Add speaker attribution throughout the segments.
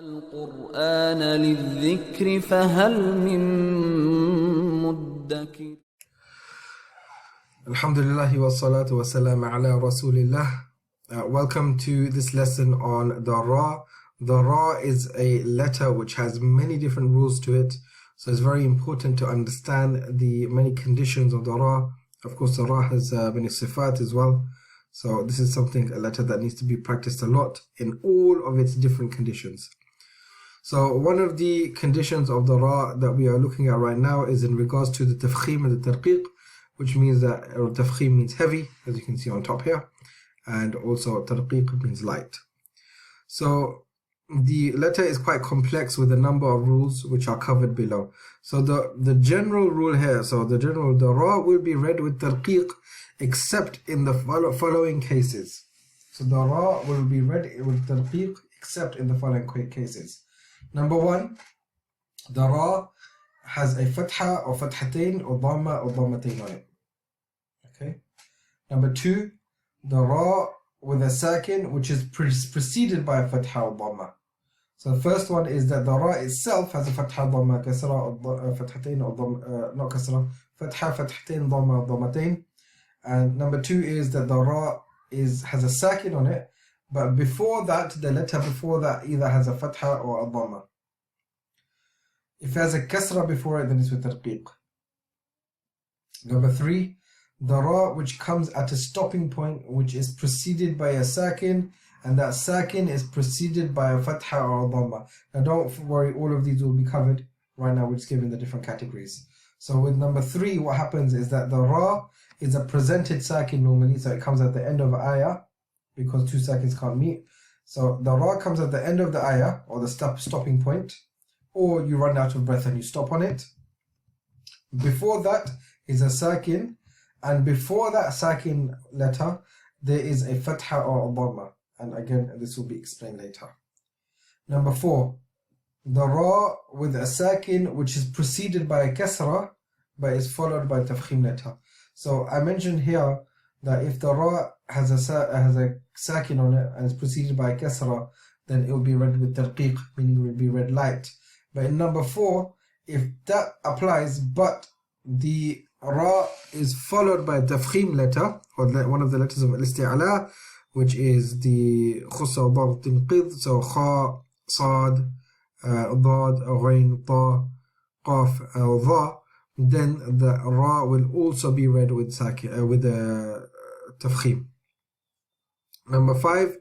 Speaker 1: القرآن للذكر فهل من مدكر.
Speaker 2: Alhamdulillah wa salatu wa salam ala rasulillah. Welcome to this lesson on the Ra. The Ra is a letter which has many different rules to it. So it's very important to understand the many conditions of the Ra. Of course, the Ra has many sifat as well. So this is a letter that needs to be practiced a lot in all of its different conditions. So one of the conditions of the Ra that we are looking at right now is in regards to the tafkhim and the tarqiq, which means that tafkhim means heavy, as you can see on top here, and also tarqiq means light. So the letter is quite complex with a number of rules which are covered below. So the general rule here, the Ra will be read with tarqiq except in the following cases. So the Ra will be read with tarqiq except in the following cases. Number one, the Ra has a fatha or fathatain or dhamma or dhammatain on it. Okay. Number two, the Ra with a sakin which is preceded by a fatha or dhamma. So the first one is that the Ra itself has a fatha, dhamma, kasra, or fathatain or dhamma, not kasra, fatha, fathatain, dhamma, dhammatain. And number two is that the Ra has a sakin on it, but before that, the letter before that either has a fatha or a dhamma. If it has a kasra before it, then it's with tarqiq. Number three, the Ra which comes at a stopping point, which is preceded by a sakin, and that sakin is preceded by a fatha or a dhamma. Now don't worry, all of these will be covered. Right now we're just giving the different categories. So with number three, what happens is that the Ra is a presented sakin normally, so it comes at the end of ayah, because two sakins can't meet. So the Ra comes at the end of the ayah, or the stopping point, or you run out of breath and you stop on it. Before that is a sakin, and before that sakin letter, there is a fatha or a dhamma. And again, this will be explained later. Number four, the Ra with a sakin which is preceded by a kasra, but is followed by a tafkhim letter. So I mentioned here that if the Ra has a sakin on it and is preceded by a kasra, then it will be read with tarqiq, meaning it will be read light. But in number four, if that applies, but the Ra is followed by a tafkhim letter, or one of the letters of al-isti'ala, which is the khusa wa tinqid, so kha, sad, dad, ghain, ta, qaf, dha, then the Ra will also be read with tafkhim. Number five,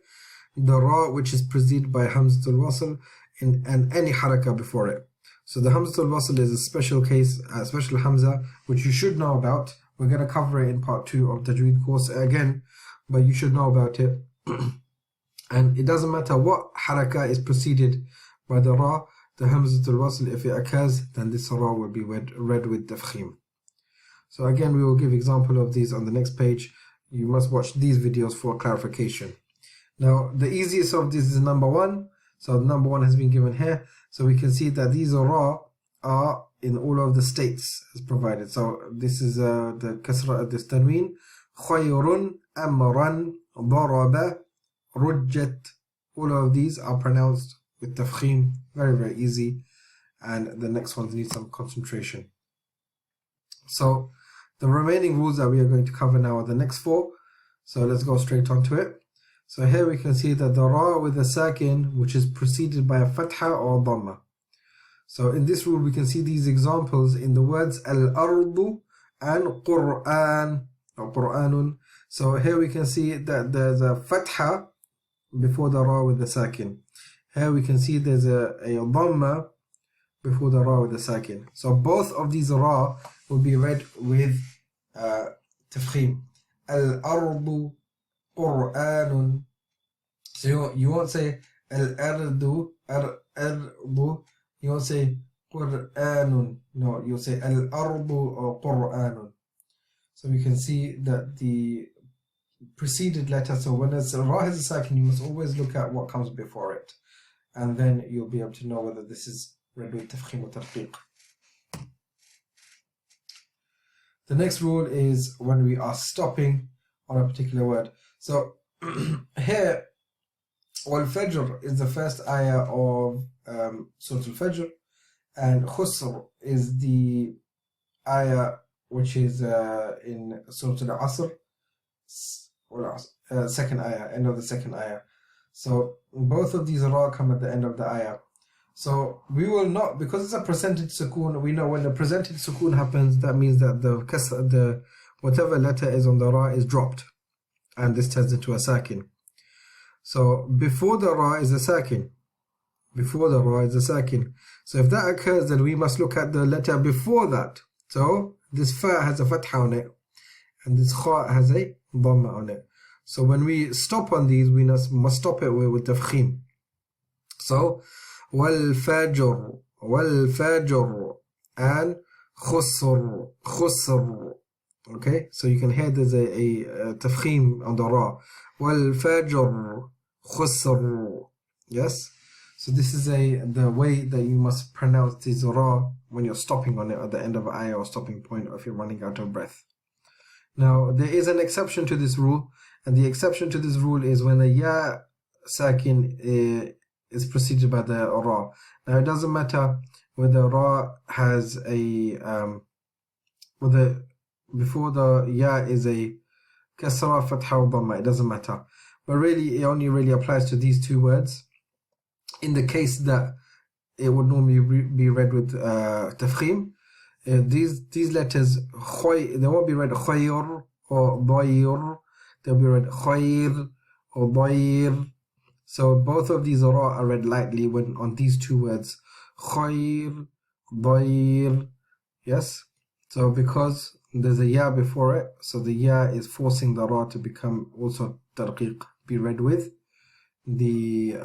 Speaker 2: the Ra which is preceded by Hamza Wasl and any haraka before it. So the Hamza Wasl is a special case, a special Hamza, which you should know about. We're going to cover it in part 2 of Tajweed course again, but you should know about it. And it doesn't matter what haraka is preceded by the Ra, the Hamza Wasl, if it occurs, then this Ra will be read with tafkhim. So again, we will give example of these on the next page. You must watch these videos for clarification. Now, the easiest of this is number one. So number one has been given here. So we can see that these Ra are in all of the states as provided. So this is the kasra, this tanween. Khayrun, amran, daraba, rujjat. All of these are pronounced with tafkhim. Very, very easy. And the next ones need some concentration. So the remaining rules that we are going to cover now are the next four. So let's go straight onto it. So here we can see that the Ra with a sakin, which is preceded by a fatha or a dhamma. So in this rule we can see these examples in the words al-ardu and Qur'an or Qur'anun. So here we can see that there's a fatha before the Ra with the sakin. Here we can see there's a dhamma before the Ra with the sakin. So both of these Ra will be read with tafkhim. Al-ardu Qur'anun. So you won't say al-ardu, you won't say Qur'anun. No, you'll say al-ardu or Qur'anun. So we can see that the preceded letter, so when it's a Ra has a sakin, you must always look at what comes before it. And then you'll be able to know whether this is read with tafkhim or tarqiq. The next rule is when we are stopping on a particular word. So here Wal-Fajr is the first ayah of Surah Al-Fajr, and Khusr is the ayah which is in Surah Al-Asr, second ayah, end of the second ayah. So both of these ra come at the end of the ayah. So we will not, because it's a percentage sukoon, we know when the percentage sukoon happens, that means that the whatever letter is on the ra is dropped, and this turns into a sakin. So before the ra is a sakin. Before the ra is a sakin. So if that occurs, then we must look at the letter before that. So this fa has a fatha on it, and this kha has a dhamma on it. So when we stop on these, we must stop it with tafkhim. So wal-fajr, wal-fajr, and khusr. Okay, so you can hear there's a tafkhim on the ra. Wal-fajr, khusr. Yes. So this is the way that you must pronounce this ra when you're stopping on it at the end of an ayah or stopping point, or if you're running out of breath. Now there is an exception to this rule, and the exception to this rule is when a ya sakin is preceded by the ra. Now it doesn't matter whether ra has a whether before the ya is a kasra, fatha or dhamma, it doesn't matter. But really it only really applies to these two words. In the case that it would normally be read with tafkhim, these letters, they won't be read khayr or dayr, they'll be read khayr or dayr. So both of these ra are read lightly when on these two words, khayr, dayr. Yes. So because there's a ya before it, so the ya is forcing the ra to become also tarqiq, be read with the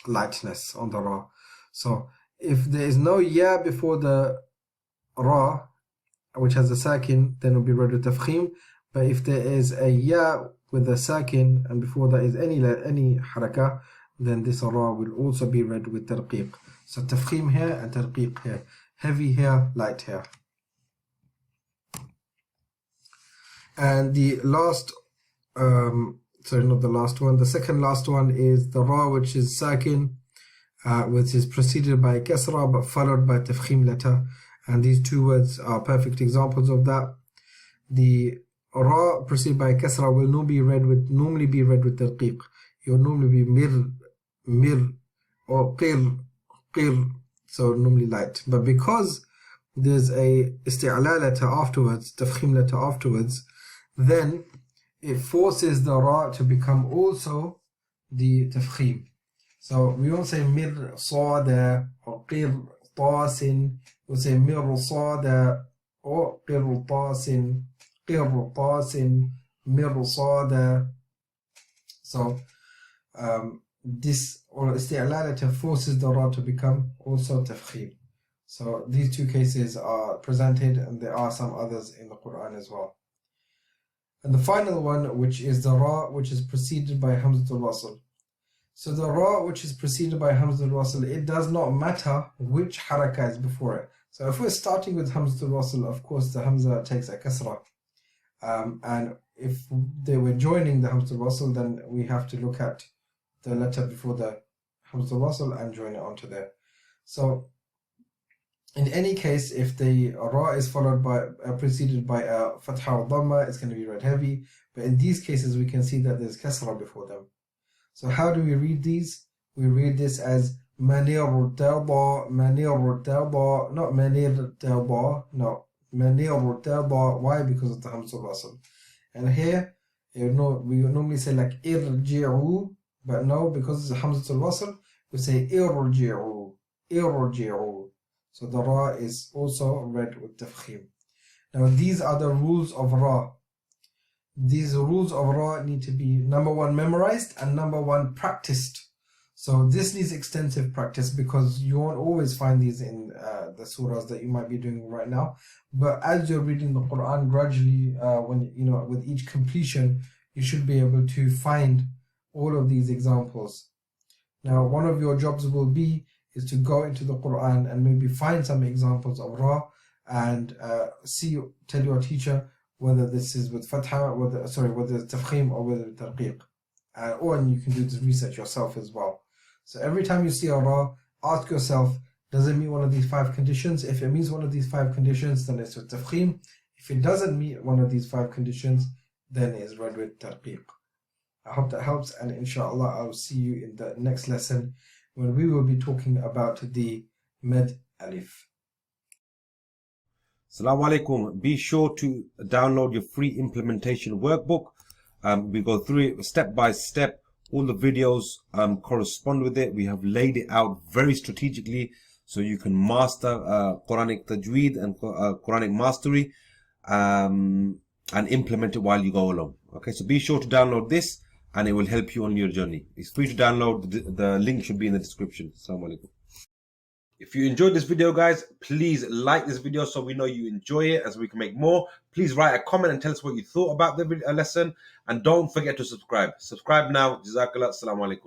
Speaker 2: lightness on the ra. So if there is no ya before the ra, which has a sakin, then it will be read with tafkhim. But if there is a ya with a sakin and before that is any harakah, then this ra will also be read with tarqiq. So tafkhim here and tarqiq here, heavy here, light here. And the last sorry, not the last one, the second last one is the ra which is sakin, which is preceded by kasra but followed by tafkhim letter, and these two words are perfect examples of that. The ra preceded by kasra will normally be read with tarqiq. It will normally be mir or qir, so normally light. But because there's a isti'la letter afterwards, tafkhim letter afterwards, then it forces the ra to become also the tafkhim. So we won't say mir sada or qir tasin, we'll say mir sada or qir tasin, mir sada. So this or isti'la letter forces the ra to become also tafkhim. So these two cases are presented, and there are some others in the Quran as well. And the final one, which is the ra which is preceded by Hamza Wasl. So the ra which is preceded by Hamza Wasl, it does not matter which harakah is before it. So if we're starting with Hamza Wasl, of course the Hamza takes a kasra. And if they were joining the Hamza Wasl, then we have to look at the letter before the Hamza Wasl and join it onto there. So in any case, if the ra is followed by preceded by a fatha or dhamma, it's going to be read heavy. But in these cases, we can see that there's kasra before them. So how do we read these? We read this as manir taba, not manir taba, no, manir taba. Why? Because of the Hamza Wasl. And here, we normally say like irji'u, but no, because it's Hamza Wasl, we say irji'u. So the ra is also read with tafkhim. Now these are the rules of ra. These rules of ra need to be, number one, memorized, and number one, practiced. So this needs extensive practice, because you won't always find these in the surahs that you might be doing right now. But as you're reading the Quran gradually, with each completion, you should be able to find all of these examples. Now one of your jobs will be is to go into the Quran and maybe find some examples of ra and tell your teacher whether this is with fatha, whether it's tafkhim or whether it's tarqiq. or you can do this research yourself as well. So every time you see a ra, ask yourself, does it meet one of these 5 conditions? If it meets one of these 5 conditions, then it's with tafkhim. If it doesn't meet one of these 5 conditions, then it is read with tarqiq. I hope that helps, and inshallah I'll see you in the next lesson when we will be talking about the med alif.
Speaker 3: Salam Alykum. Be sure to download your free implementation workbook. We go through it step by step. All the videos correspond with it. We have laid it out very strategically so you can master Quranic Tajweed and Quranic Mastery and implement it while you go along. Okay, so be sure to download this and it will help you on your journey. It's free to download. The link should be in the description. Assalamu alaikum. If you enjoyed this video, guys, please like this video so we know you enjoy it, as we can make more. Please write a comment and tell us what you thought about the lesson. And don't forget to subscribe. Subscribe now. Jazakallah. Assalamu alaikum.